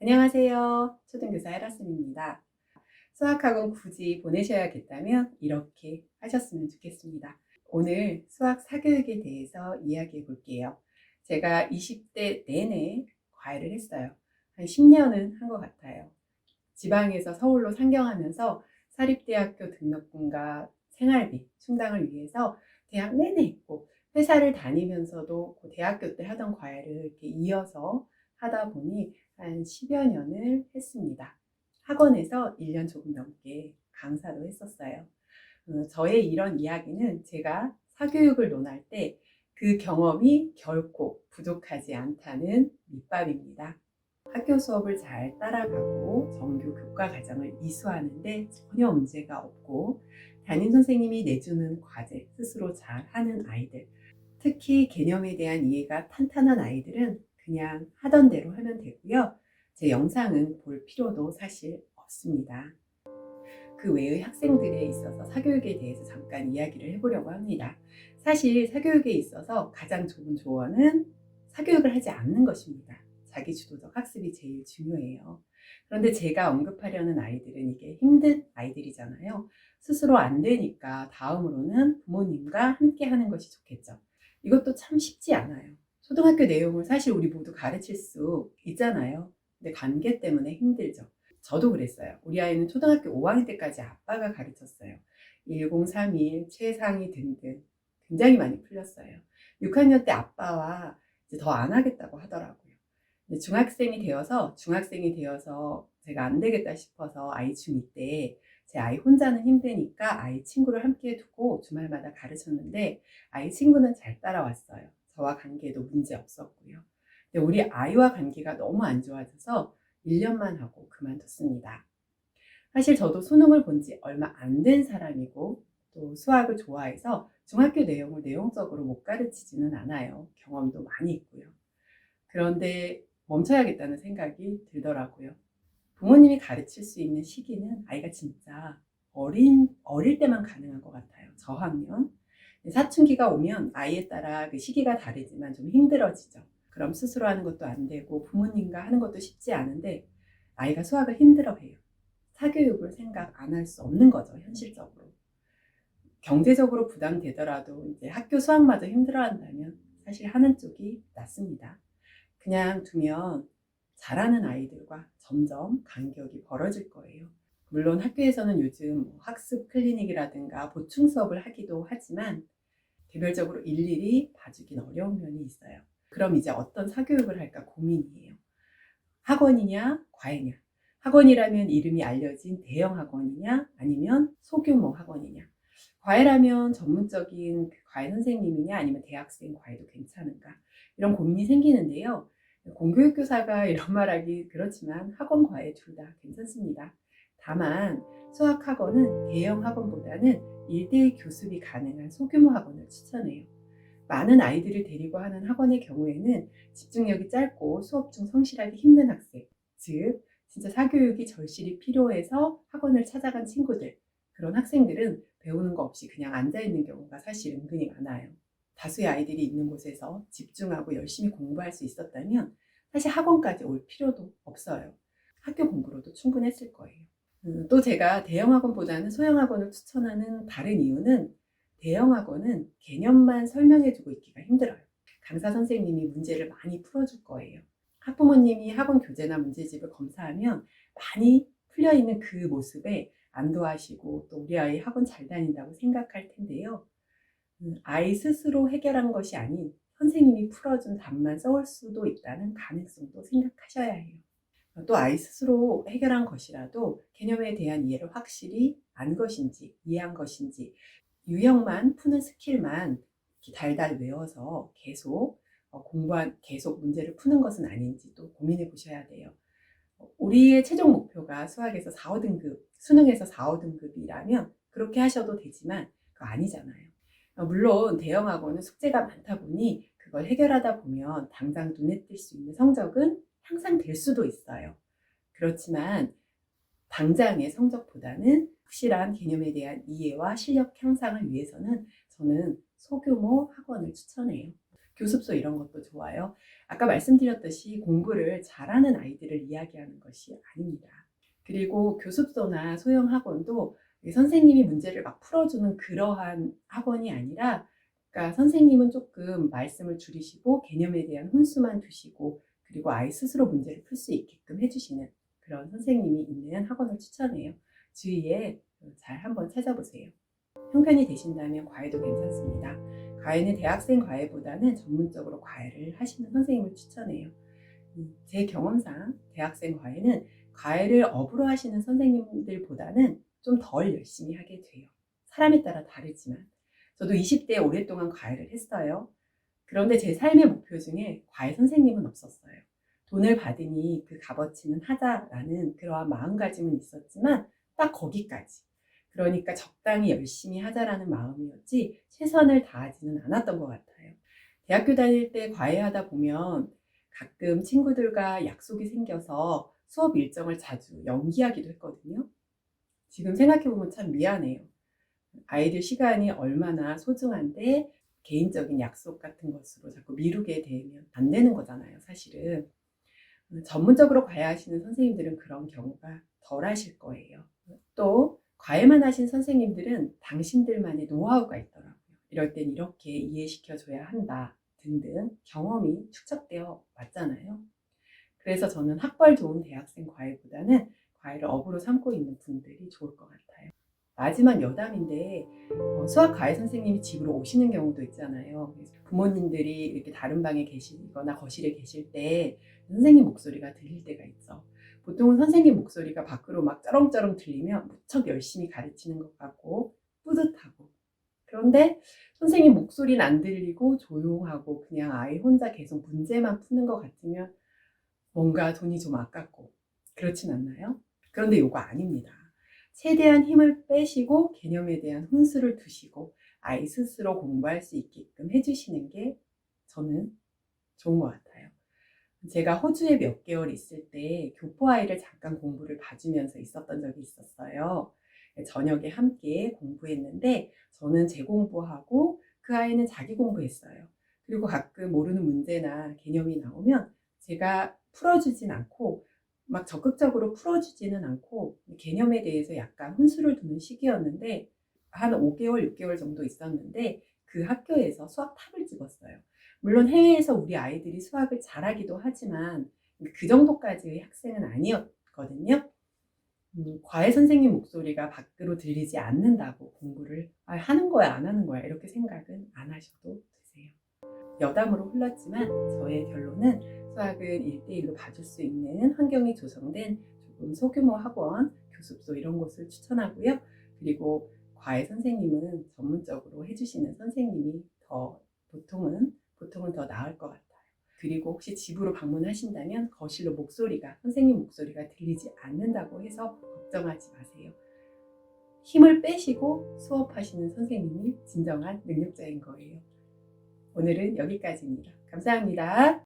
안녕하세요. 초등교사 헤라쌤입니다. 수학학원 굳이 보내셔야겠다면 이렇게 하셨으면 좋겠습니다. 오늘 수학 사교육에 대해서 이야기해 볼게요. 제가 20대 내내 과외를 했어요. 한 10년은 한 것 같아요. 지방에서 서울로 상경하면서 사립대학교 등록금과 생활비 충당을 위해서 대학 내내 했고, 회사를 다니면서도 그 대학교 때 하던 과외를 이렇게 이어서 하다 보니 한 10여 년을 했습니다. 학원에서 1년 조금 넘게 강사도 했었어요. 저의 이런 이야기는 제가 사교육을 논할 때 그 경험이 결코 부족하지 않다는 밑밥입니다. 학교 수업을 잘 따라가고 정규 교과 과정을 이수하는데 전혀 문제가 없고, 담임 선생님이 내주는 과제 스스로 잘 하는 아이들, 특히 개념에 대한 이해가 탄탄한 아이들은 그냥 하던 대로 하면 되고요. 제 영상은 볼 필요도 사실 없습니다. 그 외의 학생들에 있어서 사교육에 대해서 잠깐 이야기를 해보려고 합니다. 사실 사교육에 있어서 가장 좋은 조언은 사교육을 하지 않는 것입니다. 자기주도적 학습이 제일 중요해요. 그런데 제가 언급하려는 아이들은 이게 힘든 아이들이잖아요. 스스로 안 되니까 다음으로는 부모님과 함께 하는 것이 좋겠죠. 이것도 참 쉽지 않아요. 초등학교 내용을 사실 우리 모두 가르칠 수 있잖아요. 근데 관계 때문에 힘들죠. 저도 그랬어요. 우리 아이는 초등학교 5학년 때까지 아빠가 가르쳤어요. 1031, 최상위 등등 굉장히 많이 풀렸어요. 6학년 때 아빠와 이제 더 안 하겠다고 하더라고요. 중학생이 되어서 제가 안 되겠다 싶어서 아이 중2 때 제 아이 혼자는 힘드니까 아이 친구를 함께 두고 주말마다 가르쳤는데, 아이 친구는 잘 따라왔어요. 저와 관계도 문제 없었고요. 근데 우리 아이와 관계가 너무 안 좋아져서 1년만 하고 그만뒀습니다. 사실 저도 수능을 본 지 얼마 안 된 사람이고, 또 수학을 좋아해서 중학교 내용을 내용적으로 못 가르치지는 않아요. 경험도 많이 있고요. 그런데 멈춰야겠다는 생각이 들더라고요. 부모님이 가르칠 수 있는 시기는 아이가 진짜 어릴 때만 가능한 것 같아요. 저학년. 사춘기가 오면 아이에 따라 그 시기가 다르지만 좀 힘들어지죠. 그럼 스스로 하는 것도 안 되고 부모님과 하는 것도 쉽지 않은데, 아이가 수학을 힘들어해요. 사교육을 생각 안 할 수 없는 거죠, 현실적으로. 경제적으로 부담되더라도 이제 학교 수학마저 힘들어한다면 사실 하는 쪽이 낫습니다. 그냥 두면 잘하는 아이들과 점점 간격이 벌어질 거예요. 물론 학교에서는 요즘 학습 클리닉이라든가 보충 수업을 하기도 하지만 개별적으로 일일이 봐주긴 어려운 면이 있어요. 그럼 이제 어떤 사교육을 할까 고민이에요. 학원이냐, 과외냐. 학원이라면 이름이 알려진 대형 학원이냐, 아니면 소규모 학원이냐. 과외라면 전문적인 과외 선생님이냐, 아니면 대학생 과외도 괜찮은가. 이런 고민이 생기는데요. 공교육 교사가 이런 말하기 그렇지만 학원 과외 둘 다 괜찮습니다. 다만 수학 학원은 대형 학원보다는 1대1 교습이 가능한 소규모 학원을 추천해요. 많은 아이들을 데리고 하는 학원의 경우에는 집중력이 짧고 수업 중 성실하기 힘든 학생, 즉 진짜 사교육이 절실히 필요해서 학원을 찾아간 친구들, 그런 학생들은 배우는 거 없이 그냥 앉아있는 경우가 사실 은근히 많아요. 다수의 아이들이 있는 곳에서 집중하고 열심히 공부할 수 있었다면 사실 학원까지 올 필요도 없어요. 학교 공부로도 충분했을 거예요. 또 제가 대형 학원보다는 소형 학원을 추천하는 다른 이유는, 대형 학원은 개념만 설명해주고 있기가 힘들어요. 강사 선생님이 문제를 많이 풀어줄 거예요. 학부모님이 학원 교재나 문제집을 검사하면 많이 풀려있는 그 모습에 안도하시고 또 우리 아이 학원 잘 다닌다고 생각할 텐데요. 아이 스스로 해결한 것이 아닌 선생님이 풀어준 답만 써올 수도 있다는 가능성도 생각하셔야 해요. 또 아이 스스로 해결한 것이라도 개념에 대한 이해를 확실히 안 것인지, 이해한 것인지, 유형만 푸는 스킬만 달달 외워서 계속 문제를 푸는 것은 아닌지 또 고민해 보셔야 돼요. 우리의 최종 목표가 수학에서 4, 5등급, 수능에서 4, 5등급이라면 그렇게 하셔도 되지만 그거 아니잖아요. 물론 대형 학원은 숙제가 많다 보니 그걸 해결하다 보면 당장 눈에 띌 수 있는 성적은 향상될 수도 있어요. 그렇지만 당장의 성적보다는 확실한 개념에 대한 이해와 실력 향상을 위해서는 저는 소규모 학원을 추천해요. 교습소 이런 것도 좋아요. 아까 말씀드렸듯이 공부를 잘하는 아이들을 이야기하는 것이 아닙니다. 그리고 교습소나 소형 학원도 선생님이 문제를 막 풀어주는 그러한 학원이 아니라, 그러니까 선생님은 조금 말씀을 줄이시고 개념에 대한 훈수만 두시고, 그리고 아이 스스로 문제를 풀 수 있게끔 해주시는 그런 선생님이 있는 학원을 추천해요. 주위에 잘 한번 찾아보세요. 형편이 되신다면 과외도 괜찮습니다. 과외는 대학생 과외보다는 전문적으로 과외를 하시는 선생님을 추천해요. 제 경험상 대학생 과외는 과외를 업으로 하시는 선생님들보다는 좀 덜 열심히 하게 돼요. 사람에 따라 다르지만. 저도 20대에 오랫동안 과외를 했어요. 그런데 제 삶의 목표 중에 과외 선생님은 없었어요. 돈을 받으니 그 값어치는 하자라는 그러한 마음가짐은 있었지만 딱 거기까지. 그러니까 적당히 열심히 하자라는 마음이었지 최선을 다하지는 않았던 것 같아요. 대학교 다닐 때 과외하다 보면 가끔 친구들과 약속이 생겨서 수업 일정을 자주 연기하기도 했거든요. 지금 생각해보면 참 미안해요. 아이들 시간이 얼마나 소중한데 개인적인 약속 같은 것으로 자꾸 미루게 되면 안 되는 거잖아요, 사실은. 전문적으로 과외하시는 선생님들은 그런 경우가 덜 하실 거예요. 또 과외만 하신 선생님들은 당신들만의 노하우가 있더라고요. 이럴 땐 이렇게 이해시켜줘야 한다 등등 경험이 축적되어 왔잖아요. 그래서 저는 학벌 좋은 대학생 과외보다는 과외를 업으로 삼고 있는 분들이 좋을 것 같아요. 마지막 여담인데 수학 과외 선생님이 집으로 오시는 경우도 있잖아요. 부모님들이 이렇게 다른 방에 계시거나 거실에 계실 때 선생님 목소리가 들릴 때가 있죠. 보통은 선생님 목소리가 밖으로 막 쩌렁쩌렁 들리면 무척 열심히 가르치는 것 같고 뿌듯하고, 그런데 선생님 목소리는 안 들리고 조용하고 그냥 아이 혼자 계속 문제만 푸는 것 같으면 뭔가 돈이 좀 아깝고 그렇진 않나요? 그런데 이거 아닙니다. 최대한 힘을 빼시고 개념에 대한 훈수를 두시고 아이 스스로 공부할 수 있게끔 해주시는 게 저는 좋은 것 같아요. 제가 호주에 몇 개월 있을 때 교포 아이를 잠깐 공부를 봐주면서 있었던 적이 있었어요. 저녁에 함께 공부했는데 저는 제 공부하고 그 아이는 자기 공부했어요. 그리고 가끔 모르는 문제나 개념이 나오면 제가 풀어주진 않고 막 적극적으로 풀어주지는 않고 개념에 대해서 약간 훈수를 두는 시기였는데 한 5개월, 6개월 정도 있었는데 그 학교에서 수학 탑을 찍었어요. 물론 해외에서 우리 아이들이 수학을 잘하기도 하지만 그 정도까지의 학생은 아니었거든요. 과외 선생님 목소리가 밖으로 들리지 않는다고 공부를 하는 거야 안 하는 거야 이렇게 생각은 안 하셔도 되세요. 여담으로 흘렀지만 저의 결론은 수학은 1대1로 봐줄 수 있는 환경이 조성된 조금 소규모 학원, 교습소 이런 곳을 추천하고요. 그리고 과외 선생님은 전문적으로 해주시는 선생님이 더 보통은 더 나을 것 같아요. 그리고 혹시 집으로 방문하신다면 거실로 선생님 목소리가 들리지 않는다고 해서 걱정하지 마세요. 힘을 빼시고 수업하시는 선생님이 진정한 능력자인 거예요. 오늘은 여기까지입니다. 감사합니다.